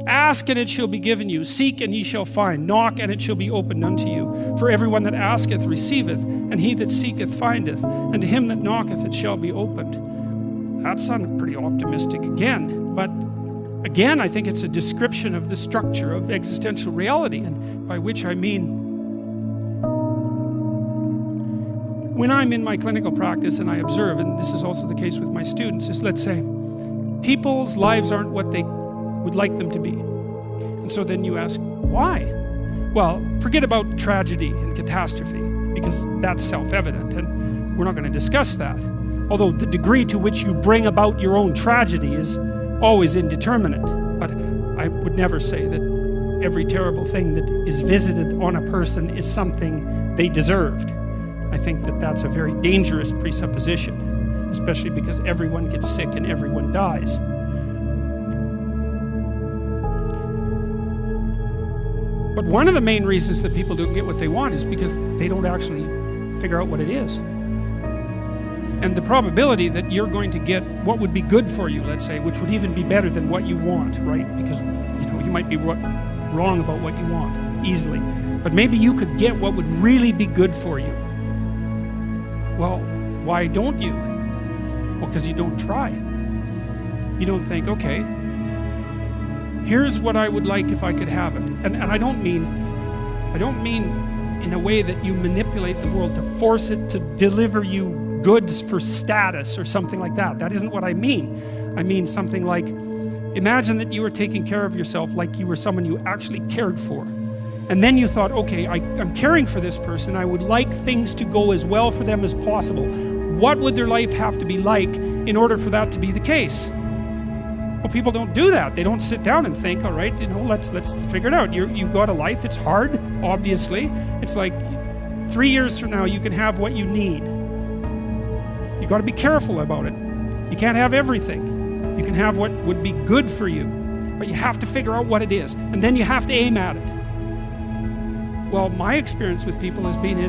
Ask and it shall be given you. Seek and ye shall find. Knock and it shall be opened unto you. For everyone that asketh receiveth, and he that seeketh findeth, and to him that knocketh it shall be opened. That sounded pretty optimistic again, but again, I think it's a description of the structure of existential reality, and by which I mean, when I'm in my clinical practice and I observe, and this is also the case with my students, is let's say, people's lives aren't what they would like them to be. And so then you ask, why? Well, forget about tragedy and catastrophe, because that's self-evident, and we're not going to discuss that. Although the degree to which you bring about your own tragedy is always indeterminate. But I would never say that every terrible thing that is visited on a person is something they deserved. I think that that's a very dangerous presupposition, especially because everyone gets sick and everyone dies. But one of the main reasons that people don't get what they want is because they don't actually figure out what it is. And the probability that you're going to get what would be good for you, let's say, which would even be better than what you want, right? Because you might be wrong about what you want easily, but maybe you could get what would really be good for you. Well, why don't you? Well, because you don't try. You don't think, okay, here's what I would like if I could have it. And I don't mean in a way that you manipulate the world to force it to deliver you goods for status or something like that. That isn't what I mean. I mean something like, imagine that you were taking care of yourself like you were someone you actually cared for. And then you thought, okay, I'm caring for this person. I would like things to go as well for them as possible. What would their life have to be like in order for that to be the case? Well, people don't do that. They don't sit down and think, all right, let's figure it out. You've got a life. It's hard, obviously. It's like 3 years from now, you can have what you need. You got to be careful about it. You can't have everything. You can have what would be good for you, but you have to figure out what it is, and then you have to aim at it. Well, my experience with people has been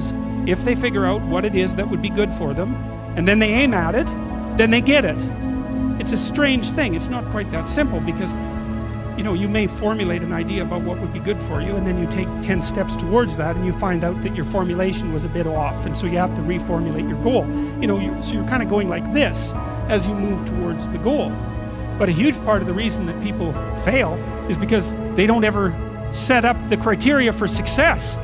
if they figure out what it is that would be good for them, and then they aim at it, then they get it. It's a strange thing. It's not quite that simple, because you may formulate an idea about what would be good for you, and then you take 10 steps towards that, and you find out that your formulation was a bit off, and so you have to reformulate your goal. So you're kind of going like this as you move towards the goal. But a huge part of the reason that people fail is because they don't ever set up the criteria for success.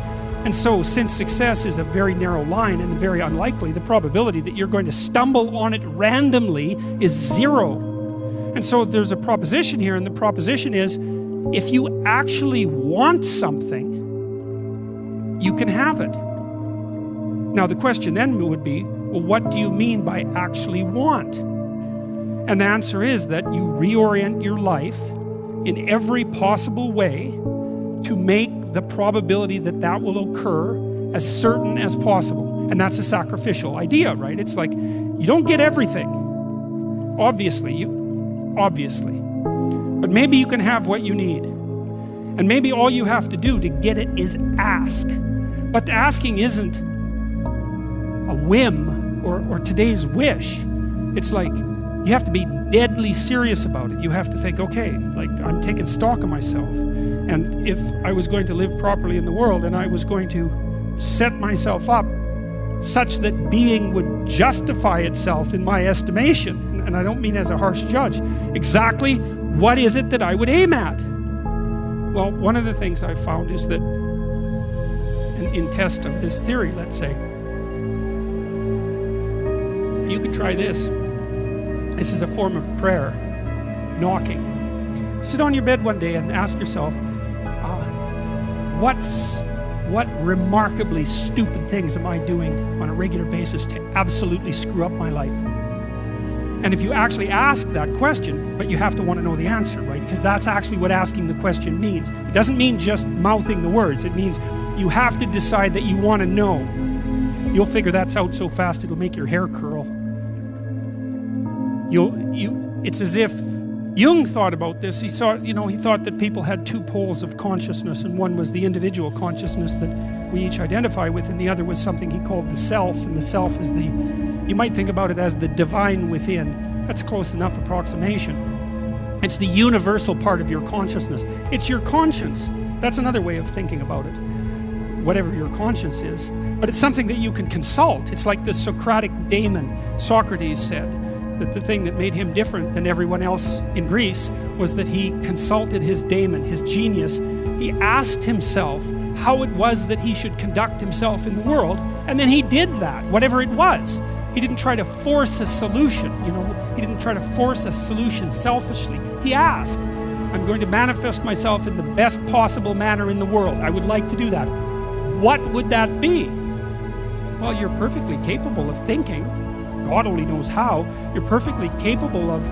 And so, since success is a very narrow line and very unlikely, the probability that you're going to stumble on it randomly is 0. And so there's a proposition here, and the proposition is, if you actually want something, you can have it. Now the question then would be, well, what do you mean by actually want? And the answer is that you reorient your life in every possible way to make the probability that that will occur as certain as possible. And that's a sacrificial idea, right? It's like, you don't get everything. Obviously. But maybe you can have what you need. And maybe all you have to do to get it is ask. But asking isn't a whim or today's wish. It's like, you have to be deadly serious about it. You have to think, okay, like, I'm taking stock of myself. And if I was going to live properly in the world, and I was going to set myself up such that being would justify itself in my estimation, and I don't mean as a harsh judge, exactly what is it that I would aim at? Well, one of the things I've found is that, in test of this theory, let's say, you could try this. This is a form of prayer, knocking. Sit on your bed one day and ask yourself, what remarkably stupid things am I doing on a regular basis to absolutely screw up my life? And if you actually ask that question, but you have to want to know the answer, right? Because that's actually what asking the question means. It doesn't mean just mouthing the words. It means you have to decide that you want to know. You'll figure that's out so fast it'll make your hair curl. It's as if Jung thought about this. He thought that people had two poles of consciousness, and one was the individual consciousness that we each identify with, and the other was something he called the self, and the self is you might think about it as the divine within. That's a close enough approximation. It's the universal part of your consciousness. It's your conscience. That's another way of thinking about it. Whatever your conscience is. But it's something that you can consult. It's like the Socratic daemon. Socrates said that the thing that made him different than everyone else in Greece was that he consulted his daemon, his genius. He asked himself how it was that he should conduct himself in the world, and then he did that, whatever it was. He didn't try to force a solution, he didn't try to force a solution selfishly. He asked, I'm going to manifest myself in the best possible manner in the world. I would like to do that. What would that be? Well, you're perfectly capable of thinking. God only knows how. You're perfectly capable of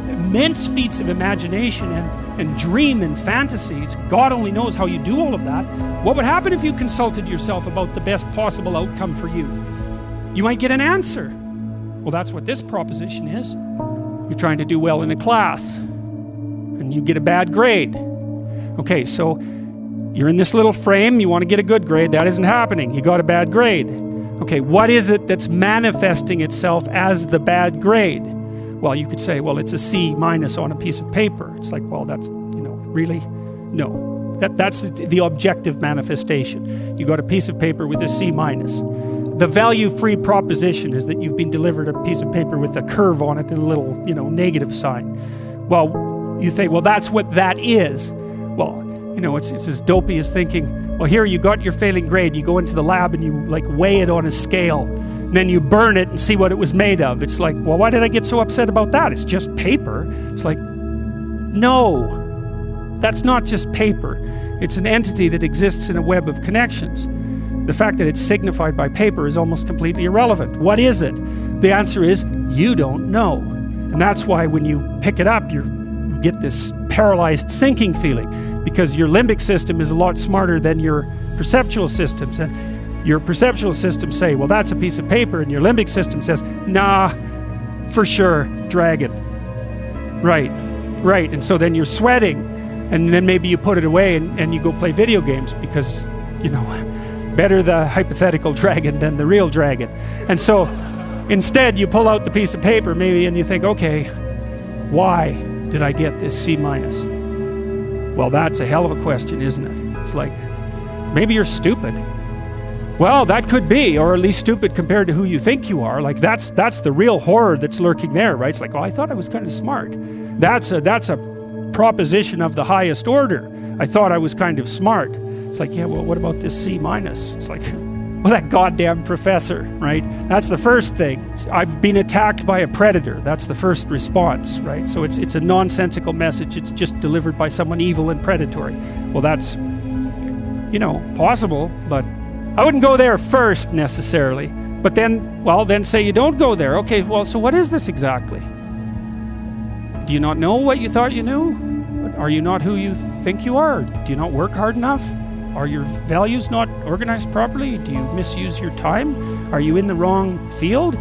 immense feats of imagination and dream and fantasies. God only knows how you do all of that. What would happen if you consulted yourself about the best possible outcome for you? You might get an answer. Well, that's what this proposition is. You're trying to do well in a class, and you get a bad grade. Okay, so you're in this little frame, you want to get a good grade, that isn't happening, you got a bad grade. Okay, what is it that's manifesting itself as the bad grade? Well, you could say, well, it's a C- on a piece of paper. It's like, well, that's, really? No. That's the objective manifestation. You got a piece of paper with a C-. The value-free proposition is that you've been delivered a piece of paper with a curve on it and a little, negative sign. Well, you think, well, that's what that is. Well, it's as dopey as thinking, well, here you got your failing grade, you go into the lab and you weigh it on a scale, and then you burn it and see what it was made of. It's like, well, why did I get so upset about that? It's just paper. It's like, no, that's not just paper. It's an entity that exists in a web of connections. The fact that it's signified by paper is almost completely irrelevant. What is it? The answer is, you don't know. And that's why when you pick it up, you get this paralyzed sinking feeling, because your limbic system is a lot smarter than your perceptual systems. And your perceptual systems say, well, that's a piece of paper, and your limbic system says, nah, for sure, dragon. Right. And so then you're sweating, and then maybe you put it away and you go play video games because, better the hypothetical dragon than the real dragon. And so instead you pull out the piece of paper maybe and you think, okay, why did I get this C-? Well, that's a hell of a question, isn't it? It's like, maybe you're stupid. Well, that could be, or at least stupid compared to who you think you are. Like that's the real horror that's lurking there, right? It's like, oh, I thought I was kind of smart. That's a proposition of the highest order. I thought I was kind of smart. It's like, yeah, well, what about this C-? It's like, well, that goddamn professor, right? That's the first thing. I've been attacked by a predator. That's the first response, right? So it's a nonsensical message. It's just delivered by someone evil and predatory. Well, that's, possible, but I wouldn't go there first necessarily. But then say you don't go there. Okay, well, so what is this exactly? Do you not know what you thought you knew? Are you not who you think you are? Do you not work hard enough? Are your values not organized properly? Do you misuse your time? Are you in the wrong field?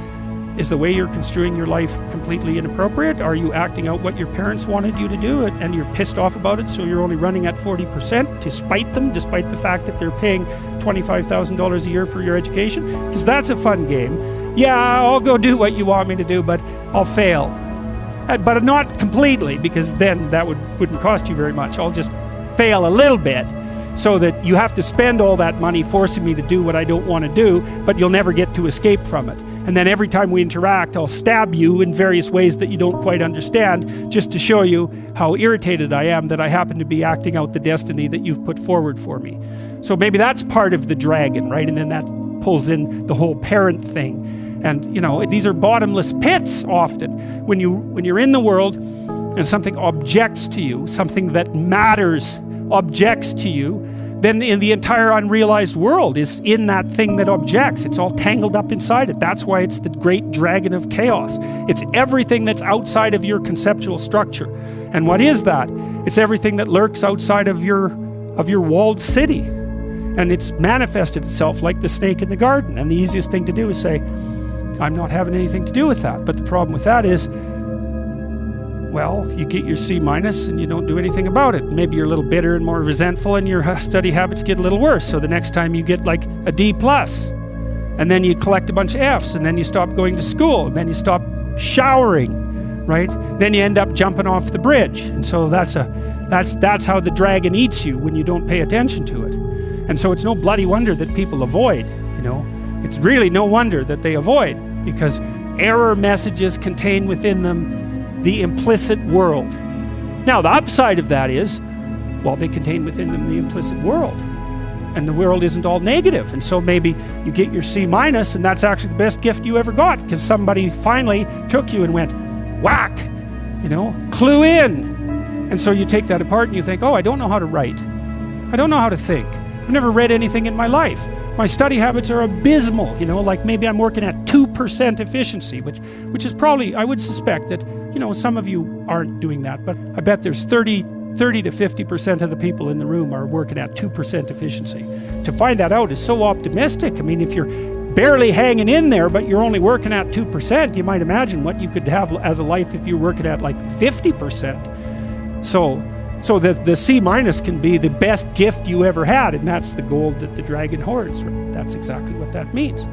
Is the way you're construing your life completely inappropriate? Are you acting out what your parents wanted you to do and you're pissed off about it, so you're only running at 40% to spite them, despite the fact that they're paying $25,000 a year for your education? Because that's a fun game. Yeah, I'll go do what you want me to do, but I'll fail. But not completely, because then that wouldn't cost you very much. I'll just fail a little bit, so that you have to spend all that money forcing me to do what I don't want to do, but you'll never get to escape from it. And then every time we interact, I'll stab you in various ways that you don't quite understand, just to show you how irritated I am that I happen to be acting out the destiny that you've put forward for me. So maybe that's part of the dragon, right? And then that pulls in the whole parent thing. And, these are bottomless pits often. When you're in the world and something objects to you, something that matters objects to you, then in the entire unrealized world is in that thing that objects. It's all tangled up inside it. That's why it's the great dragon of chaos. It's everything that's outside of your conceptual structure. And what is that? It's everything that lurks outside of your walled city. And it's manifested itself like the snake in the garden. And the easiest thing to do is say, I'm not having anything to do with that. But the problem with that is, well, you get your C- and you don't do anything about it. Maybe you're a little bitter and more resentful, and your study habits get a little worse. So the next time you get like a D+, and then you collect a bunch of Fs, and then you stop going to school, and then you stop showering, right? Then you end up jumping off the bridge. And so that's how the dragon eats you when you don't pay attention to it. And so it's no bloody wonder that people avoid, you know. It's really no wonder that they avoid, because error messages contain within them the implicit world. Now, the upside of that is, well, they contain within them the implicit world. And the world isn't all negative. And so maybe you get your C-, and that's actually the best gift you ever got, because somebody finally took you and went, whack, you know, clue in. And so you take that apart and you think, oh, I don't know how to write. I don't know how to think. I've never read anything in my life. My study habits are abysmal, you know, like maybe I'm working at 2% efficiency, which is probably, I would suspect that, you know, some of you aren't doing that, but I bet there's 30 to 50% of the people in the room are working at 2% efficiency. To find that out is so optimistic. I mean, if you're barely hanging in there, but you're only working at 2%, you might imagine what you could have as a life if you're working at like 50%. So the C- can be the best gift you ever had, and that's the gold that the dragon hoards. Right? That's exactly what that means.